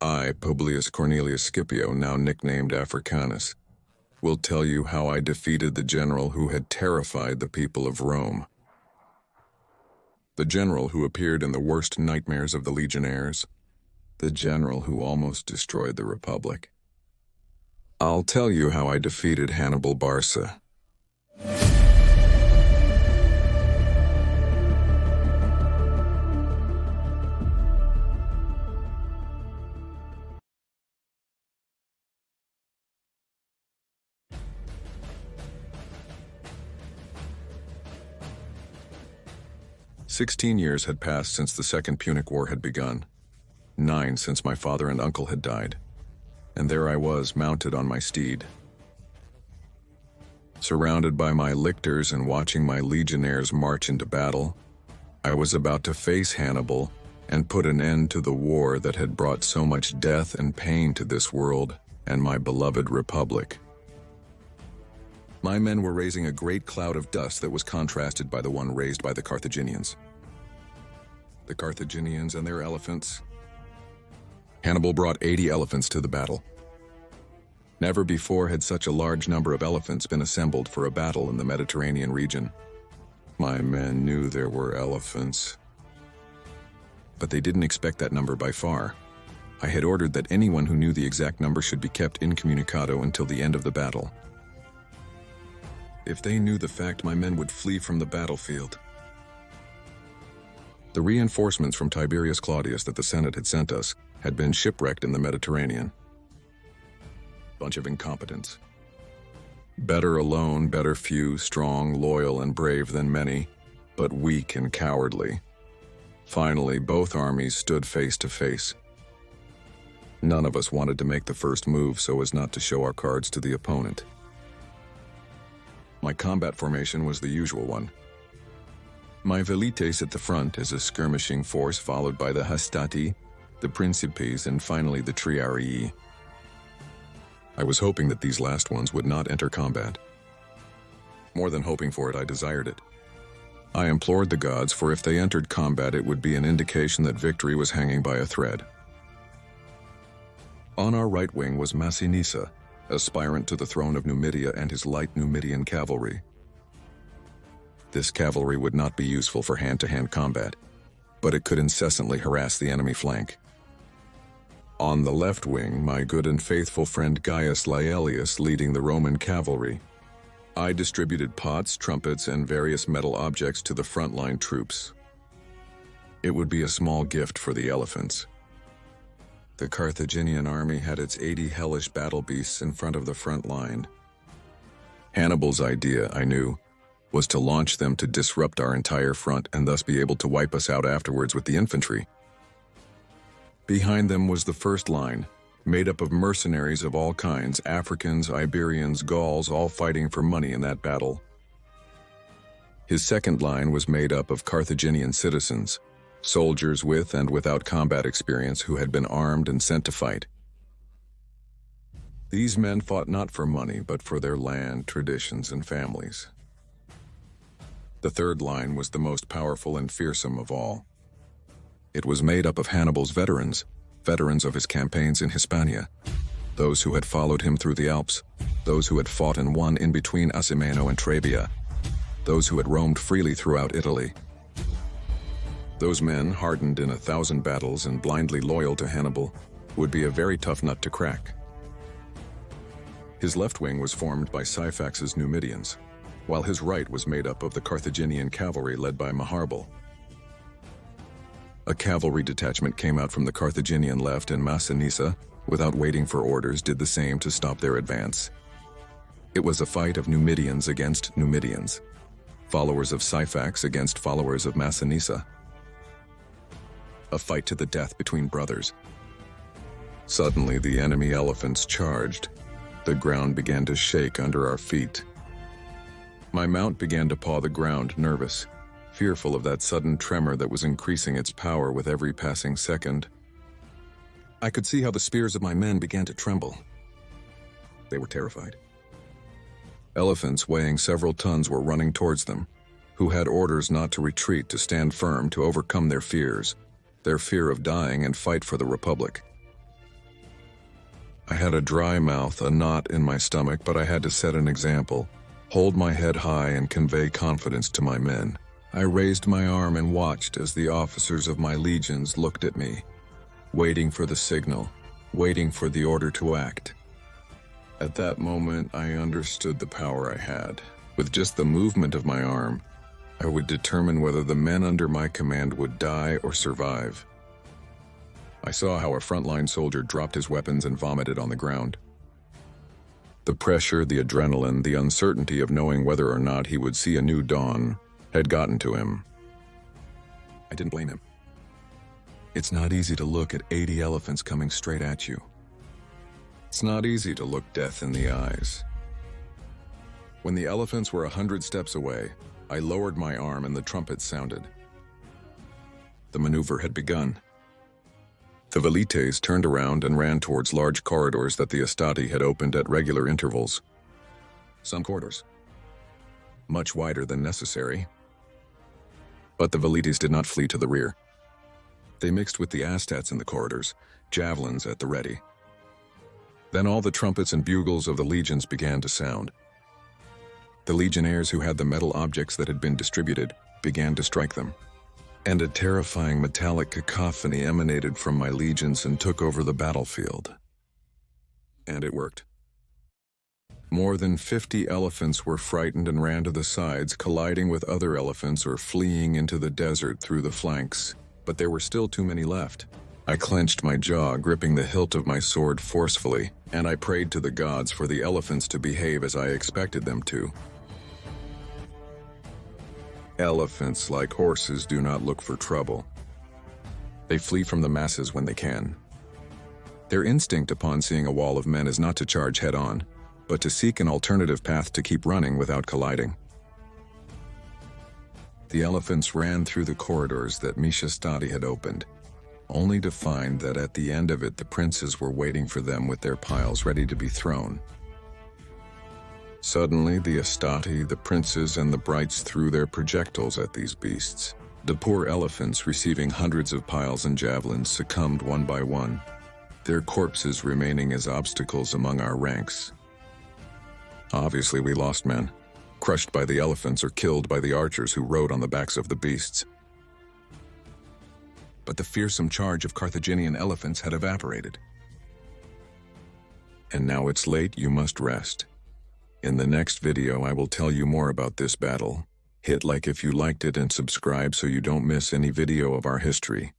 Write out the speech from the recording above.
I, Publius Cornelius Scipio, now nicknamed Africanus, will tell you how I defeated the general who had terrified the people of Rome. The general who appeared in the worst nightmares of the legionnaires. The general who almost destroyed the Republic. I'll tell you how I defeated Hannibal Barca. "16 years had passed since the Second Punic War had begun. 9 since my father and uncle had died. And there I was, mounted on my steed. Surrounded by my lictors and watching my legionnaires march into battle, I was about to face Hannibal and put an end to the war that had brought so much death and pain to this world and my beloved Republic. My men were raising a great cloud of dust that was contrasted by the one raised by the Carthaginians. The Carthaginians and their elephants. Hannibal brought 80 elephants to the battle. Never before had such a large number of elephants been assembled for a battle in the Mediterranean region. My men knew there were elephants, but they didn't expect that number by far. I had ordered that anyone who knew the exact number should be kept incommunicado until the end of the battle. If they knew the fact, my men would flee from the battlefield. The reinforcements from Tiberius Claudius that the Senate had sent us had been shipwrecked in the Mediterranean. Bunch of incompetents. Better alone, better few, strong, loyal, and brave than many, but weak and cowardly. Finally, both armies stood face to face. None of us wanted to make the first move so as not to show our cards to the opponent. My combat formation was the usual one. My velites at the front as a skirmishing force, followed by the hastati, the principes, and finally the triarii. I was hoping that these last ones would not enter combat. More than hoping for it, I desired it. I implored the gods, for if they entered combat, it would be an indication that victory was hanging by a thread. On our right wing was Massinissa, aspirant to the throne of Numidia, and his light Numidian cavalry. This cavalry would not be useful for hand-to-hand combat, but it could incessantly harass the enemy flank. On the left wing, my good and faithful friend Gaius Laelius leading the Roman cavalry. I distributed pots, trumpets, and various metal objects to the frontline troops. It would be a small gift for the elephants. The Carthaginian army had its 80 hellish battle beasts in front of the front line. Hannibal's idea, I knew, was to launch them to disrupt our entire front and thus be able to wipe us out afterwards with the infantry. Behind them was the first line, made up of mercenaries of all kinds, Africans, Iberians, Gauls, all fighting for money in that battle. His second line was made up of Carthaginian citizens, soldiers with and without combat experience who had been armed and sent to fight. These men fought not for money, but for their land, traditions, and families. The third line was the most powerful and fearsome of all. It was made up of Hannibal's veterans of his campaigns in Hispania, those who had followed him through the Alps, those who had fought and won in between Asimeno and Trebia, those who had roamed freely throughout Italy. Those men, hardened in 1,000 battles and blindly loyal to Hannibal, would be a very tough nut to crack. His left wing was formed by Syphax's Numidians, while his right was made up of the Carthaginian cavalry led by Maharbal. A cavalry detachment came out from the Carthaginian left, and Massinissa, without waiting for orders, did the same to stop their advance. It was a fight of Numidians against Numidians, followers of Syphax against followers of Massinissa. A fight to the death between brothers. Suddenly, the enemy elephants charged. The ground began to shake under our feet. My mount began to paw the ground, nervous, fearful of that sudden tremor that was increasing its power with every passing second. I could see how the spears of my men began to tremble. They were terrified. Elephants weighing several tons were running towards them, who had orders not to retreat, to stand firm, to overcome their fears, their fear of dying and fight for the Republic. I had a dry mouth, a knot in my stomach, but I had to set an example, hold my head high and convey confidence to my men. I raised my arm and watched as the officers of my legions looked at me, waiting for the signal, waiting for the order to act. At that moment, I understood the power I had. With just the movement of my arm, I would determine whether the men under my command would die or survive. I saw how a frontline soldier dropped his weapons and vomited on the ground. The pressure, the adrenaline, the uncertainty of knowing whether or not he would see a new dawn had gotten to him. I didn't blame him. It's not easy to look at 80 elephants coming straight at you. It's not easy to look death in the eyes. When the elephants were 100 steps away, I lowered my arm and the trumpet sounded. The maneuver had begun. The velites turned around and ran towards large corridors that the Astati had opened at regular intervals. Some corridors, much wider than necessary. But the velites did not flee to the rear. They mixed with the Astats in the corridors, javelins at the ready. Then all the trumpets and bugles of the legions began to sound. The legionnaires who had the metal objects that had been distributed began to strike them. And a terrifying metallic cacophony emanated from my legions and took over the battlefield. And it worked. More than 50 elephants were frightened and ran to the sides, colliding with other elephants or fleeing into the desert through the flanks. But there were still too many left. I clenched my jaw, gripping the hilt of my sword forcefully, and I prayed to the gods for the elephants to behave as I expected them to. Elephants, like horses, do not look for trouble. They flee from the masses when they can. Their instinct upon seeing a wall of men is not to charge head-on, but to seek an alternative path to keep running without colliding. The elephants ran through the corridors that Mishastati had opened, only to find that at the end of it the princes were waiting for them with their piles ready to be thrown. Suddenly, the Astati, the princes, and the Brights threw their projectiles at these beasts. The poor elephants, receiving hundreds of piles and javelins, succumbed one by one, their corpses remaining as obstacles among our ranks. Obviously, we lost men, crushed by the elephants or killed by the archers who rode on the backs of the beasts. But the fearsome charge of Carthaginian elephants had evaporated. And now it's late, you must rest. In the next video, I will tell you more about this battle. Hit like if you liked it and subscribe so you don't miss any video of our history.